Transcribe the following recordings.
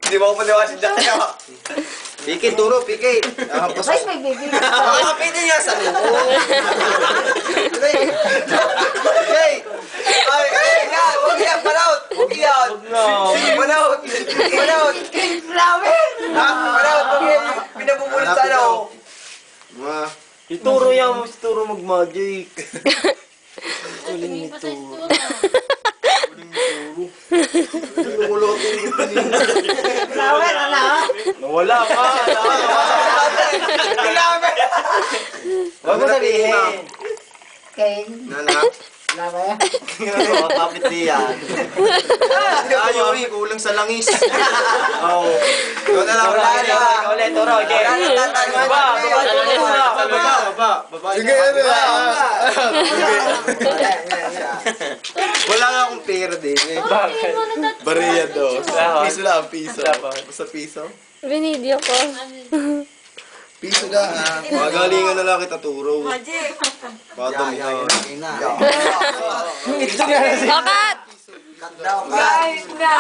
Hindi mo ako paniwala si Jack niya. Piki, turo, piki. Guys, may baby. Makakapitin niya sa loob. Hey! Ay, huwag yan, panout! Huwag yan! Panout! Panout! Flower! Ha? Panout! Huwag yan! Pinabubulot sa ano? Ituro yan, mas ituro mag-magic. Tumingin pa sa isturo. Flower, ano? Nawala ka. Huwag mo sabihin. Ken. Nana. Flower. Bakit di yan? Ayaw rin, kulang sa langis. Oo. Ikaw na lang. Ikaw ulit, turo. Baba. Sige, ano wala nga akong pera din eh. Bakit? Bariya dos. Piso lang, piso. Basta piso. Binidyo ko. Piso lang. Magalingan na lang kita turo. Magic. Bata mo ka. Bakat! Guys, na.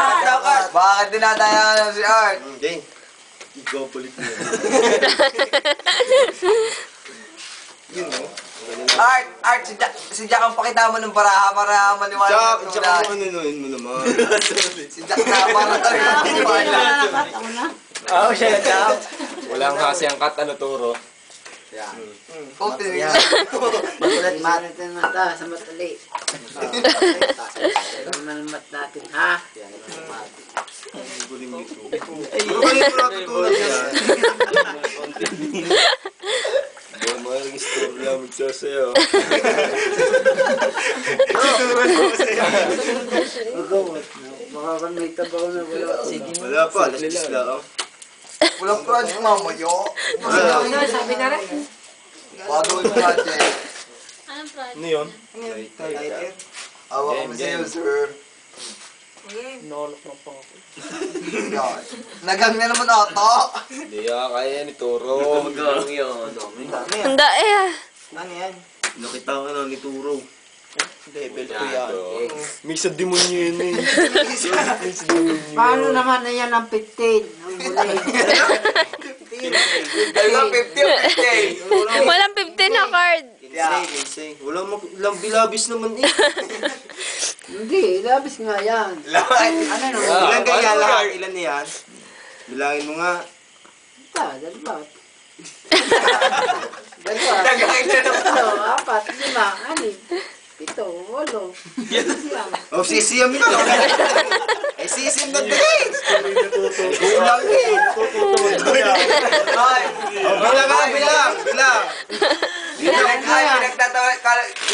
Bakit dinadaya si Art? Okay. Ikaw pulit mo. Yun no? Art, si Jack ang pakita mo ng baraha para maniwala. Jack, ano mo naman? Si Jack na para talaga maniwala. Oo, siya na daw. Walang kasi ang kat, ano turo. Continue. Magulat natin mata sa matali. Malmat natin, ha? Ano ba yung natutulog yan? Mga register lang magsasayaw. Magawat. Baka kung may tabaw na wala. Sige. Wala pa, alas 10 lang. Walang project mamayo. Sabi na rin. Bago yung project. Anong project? Ano yun? Awa kami sa'yo, sir. Nolok ng pangako. Yan. Nagang na naman ata. Hindi kaya ni Turo. Magalang yun. Handa eh. Ano yan? Nakita ko na ni Turo. Level 2 yan. May sa demonyo yun eh. Paano naman na yan ang 15? Ang muli. Dalawa 50 o 50? Walang 15 na card. Kinsay. Walang bilabis naman eh. Hindi, labis nga yan. Ano no? Ilan kaya lahat? Ilan na yan? Bilangin mo nga. Dalawa. Tatlo, apat, lima, anim, 7, 8. Oh, sisiyam ka. Eh, sisiyam na din. Kulang eh. Oh, bilang.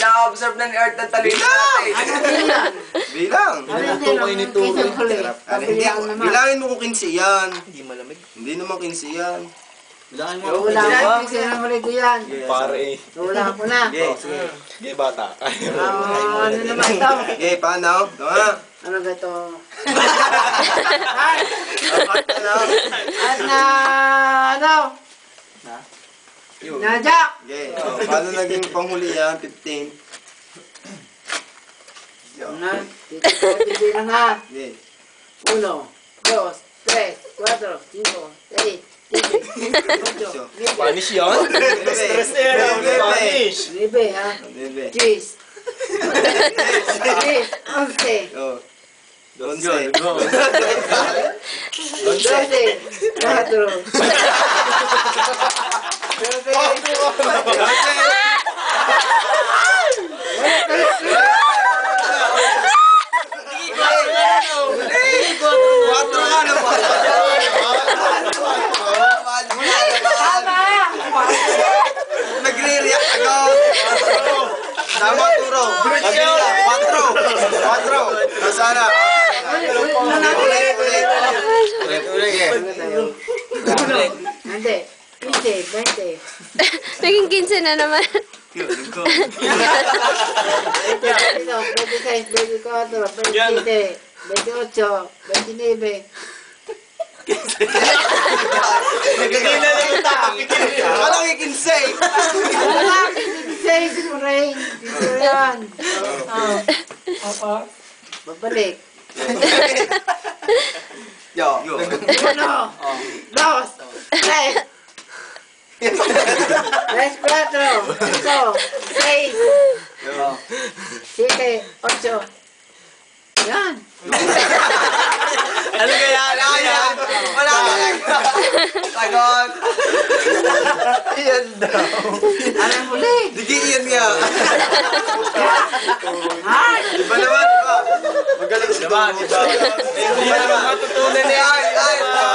Na-observe na ni Earth ng talino natin. Bilang. Bilangin mo kung 15 yan. Hindi malamig. Hindi naman 15 yan. Bilangin mo. Wala ko kasi naman ito yan. Pare eh. Wala ko na. Sige, bata. Ano naman ito? Okay, paano? Tama. Ano ba ito? Ano? At na, ano? Na Jack! Okay, paano naging panghuli yan? 15. Na, dito na nga. Okay. 1, 2, 3, 4, 5, 6, 7, 8, 9, Punish yun? Stress na yan. Punish. 9, ha? Bebe. 10, 11, Oh. 12. 12, Nagre-react agad. Tama, Turo. 4. Nasana. Ulit. Hindi, 15, 20. Naging 15 na naman. 26, 24, 27, 28, 29. Nagkakila na yung topic. Walang ikinsay. Wala, 26 mo rin. Dito yan. Babalik. Yo. Uno, dos, tres. Tres, cuatro, cinco, seis, siete, ocho. Yan. Ano kaya? Wala yan. Wala yan. Sagot. Yan daw. Ano yung huli? Digi yan nga. Ay! Iba naman, iba. Magaling si Diba? Tomo. Hindi naman matutunan Ay, ay, ay.